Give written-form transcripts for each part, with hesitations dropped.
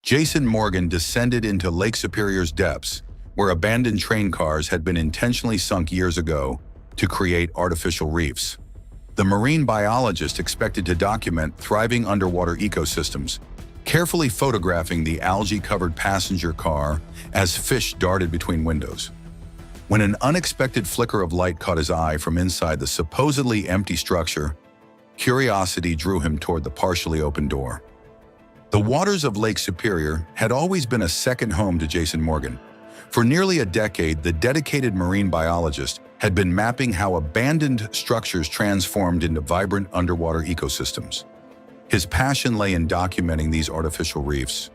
Jason Morgan descended into Lake Superior's depths, where abandoned train cars had been intentionally sunk years ago to create artificial reefs. The marine biologist expected to document thriving underwater ecosystems, carefully photographing the algae-covered passenger car as fish darted between windows. When an unexpected flicker of light caught his eye from inside the supposedly empty structure, curiosity drew him toward the partially open door. The waters of Lake Superior had always been a second home to Jason Morgan. For nearly a decade, the dedicated marine biologist had been mapping how abandoned structures transformed into vibrant underwater ecosystems. His passion lay in documenting these artificial reefs,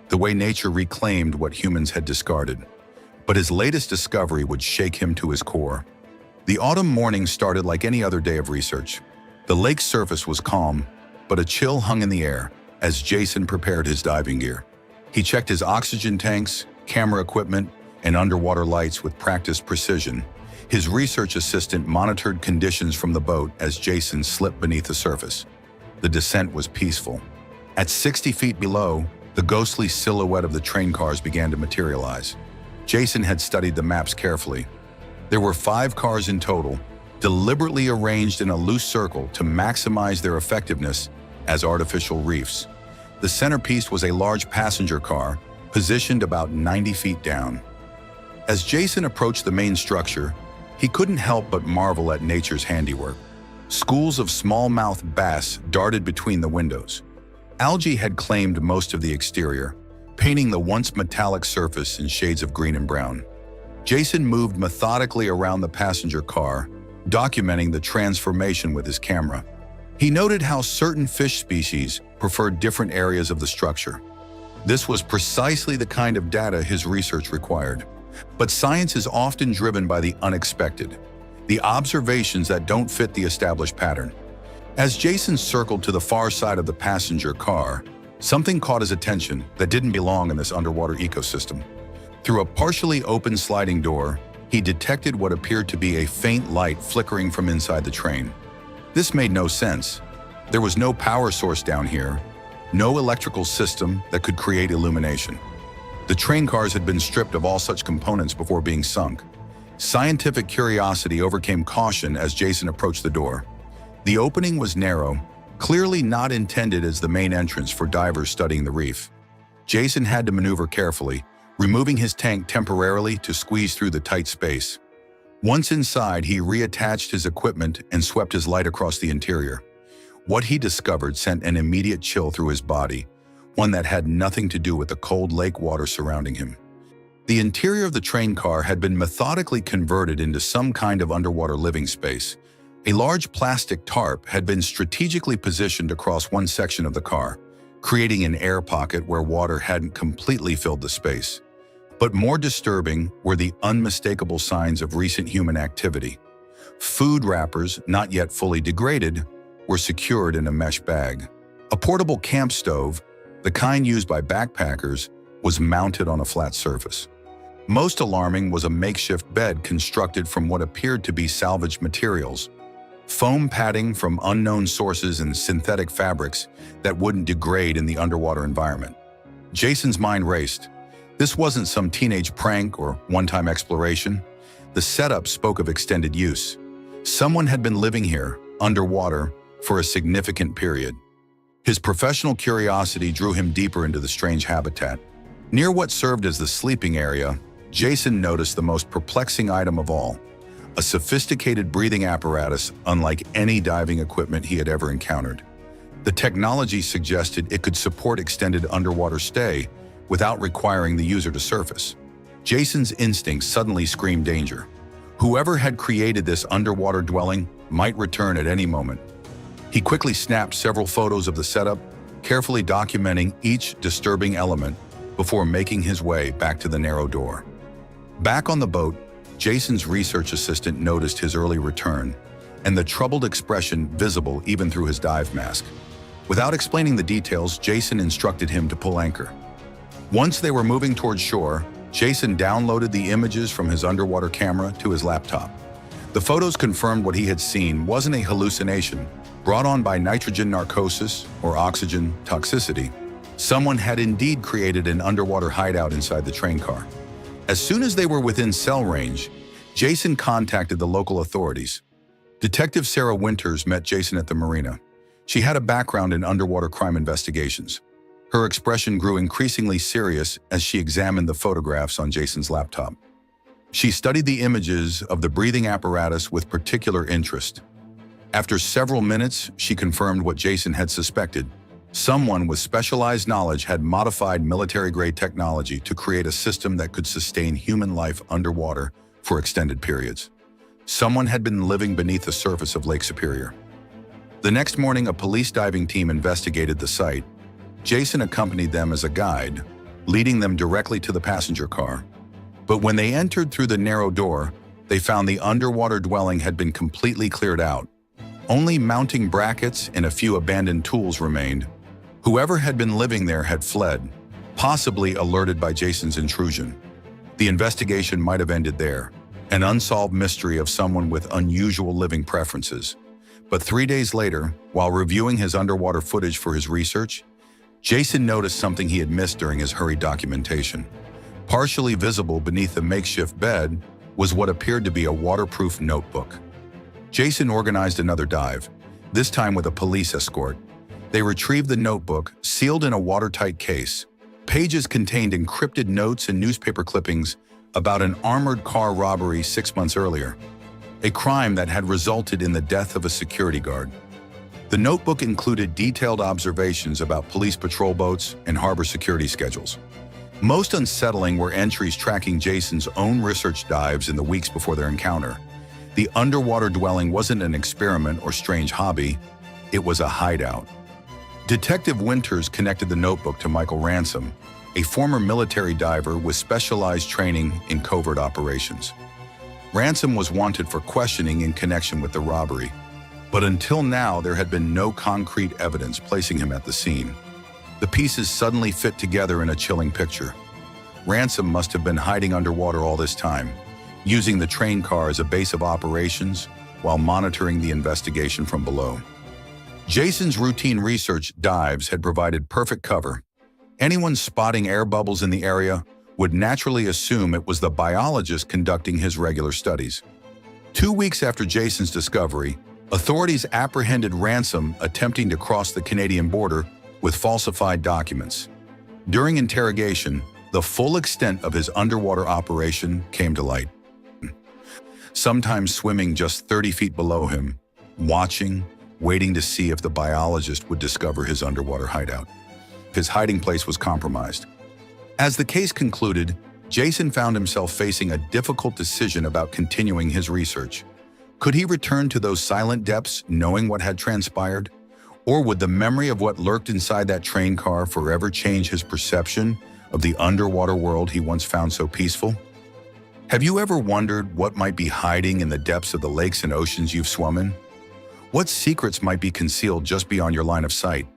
the way nature reclaimed what humans had discarded. But his latest discovery would shake him to his core. The autumn morning started like any other day of research. The lake's surface was calm, but a chill hung in the air as Jason prepared his diving gear. He checked his oxygen tanks, camera equipment, and underwater lights with practiced precision. His research assistant monitored conditions from the boat as Jason slipped beneath the surface. The descent was peaceful. At 60 feet below, the ghostly silhouette of the train cars began to materialize. Jason had studied the maps carefully. There were 5 cars in total, deliberately arranged in a loose circle to maximize their effectiveness as artificial reefs. The centerpiece was a large passenger car, positioned about 90 feet down. As Jason approached the main structure, he couldn't help but marvel at nature's handiwork. Schools of smallmouth bass darted between the windows. Algae had claimed most of the exterior, painting the once metallic surface in shades of green and brown. Jason moved methodically around the passenger car, documenting the transformation with his camera. He noted how certain fish species preferred different areas of the structure. This was precisely the kind of data his research required. But science is often driven by the unexpected, the observations that don't fit the established pattern. As Jason circled to the far side of the passenger car, something caught his attention that didn't belong in this underwater ecosystem. Through a partially open sliding door, he detected what appeared to be a faint light flickering from inside the train. This made no sense. There was no power source down here, no electrical system that could create illumination. The train cars had been stripped of all such components before being sunk. Scientific curiosity overcame caution as Jason approached the door. The opening was narrow, clearly not intended as the main entrance for divers studying the reef. Jason had to maneuver carefully, removing his tank temporarily to squeeze through the tight space. Once inside, he reattached his equipment and swept his light across the interior. What he discovered sent an immediate chill through his body, one that had nothing to do with the cold lake water surrounding him. The interior of the train car had been methodically converted into some kind of underwater living space. A large plastic tarp had been strategically positioned across one section of the car, creating an air pocket where water hadn't completely filled the space. But more disturbing were the unmistakable signs of recent human activity. Food wrappers, not yet fully degraded, were secured in a mesh bag. A portable camp stove, the kind used by backpackers, was mounted on a flat surface. Most alarming was a makeshift bed constructed from what appeared to be salvaged materials, foam padding from unknown sources and synthetic fabrics that wouldn't degrade in the underwater environment. Jason's mind raced. This wasn't some teenage prank or one-time exploration. The setup spoke of extended use. Someone had been living here, underwater, for a significant period. His professional curiosity drew him deeper into the strange habitat. Near what served as the sleeping area, Jason noticed the most perplexing item of all, a sophisticated breathing apparatus unlike any diving equipment he had ever encountered. The technology suggested it could support extended underwater stay without requiring the user to surface. Jason's instincts suddenly screamed danger. Whoever had created this underwater dwelling might return at any moment. He quickly snapped several photos of the setup, carefully documenting each disturbing element before making his way back to the narrow door. Back on the boat, Jason's research assistant noticed his early return and the troubled expression visible even through his dive mask. Without explaining the details, Jason instructed him to pull anchor. Once they were moving towards shore, Jason downloaded the images from his underwater camera to his laptop. The photos confirmed what he had seen wasn't a hallucination brought on by nitrogen narcosis or oxygen toxicity. Someone had indeed created an underwater hideout inside the train car. As soon as they were within cell range, Jason contacted the local authorities. Detective Sarah Winters met Jason at the marina. She had a background in underwater crime investigations. Her expression grew increasingly serious as she examined the photographs on Jason's laptop. She studied the images of the breathing apparatus with particular interest. After several minutes, she confirmed what Jason had suspected. Someone with specialized knowledge had modified military-grade technology to create a system that could sustain human life underwater for extended periods. Someone had been living beneath the surface of Lake Superior. The next morning, a police diving team investigated the site. Jason accompanied them as a guide, leading them directly to the passenger car. But when they entered through the narrow door, they found the underwater dwelling had been completely cleared out. Only mounting brackets and a few abandoned tools remained. Whoever had been living there had fled, possibly alerted by Jason's intrusion. The investigation might have ended there, an unsolved mystery of someone with unusual living preferences. But 3 days later, while reviewing his underwater footage for his research, Jason noticed something he had missed during his hurried documentation. Partially visible beneath the makeshift bed was what appeared to be a waterproof notebook. Jason organized another dive, this time with a police escort. They retrieved the notebook, sealed in a watertight case. Pages contained encrypted notes and newspaper clippings about an armored car robbery 6 months earlier, a crime that had resulted in the death of a security guard. The notebook included detailed observations about police patrol boats and harbor security schedules. Most unsettling were entries tracking Jason's own research dives in the weeks before their encounter. The underwater dwelling wasn't an experiment or strange hobby, it was a hideout. Detective Winters connected the notebook to Michael Ransom, a former military diver with specialized training in covert operations. Ransom was wanted for questioning in connection with the robbery, but until now there had been no concrete evidence placing him at the scene. The pieces suddenly fit together in a chilling picture. Ransom must have been hiding underwater all this time, using the train car as a base of operations while monitoring the investigation from below. Jason's routine research dives had provided perfect cover. Anyone spotting air bubbles in the area would naturally assume it was the biologist conducting his regular studies. 2 weeks after Jason's discovery, authorities apprehended Ransom attempting to cross the Canadian border with falsified documents. During interrogation, the full extent of his underwater operation came to light. Sometimes swimming just 30 feet below him, watching, waiting to see if the biologist would discover his underwater hideout. His hiding place was compromised. As the case concluded, Jason found himself facing a difficult decision about continuing his research. Could he return to those silent depths knowing what had transpired? Or would the memory of what lurked inside that train car forever change his perception of the underwater world he once found so peaceful? Have you ever wondered what might be hiding in the depths of the lakes and oceans you've swum in? What secrets might be concealed just beyond your line of sight?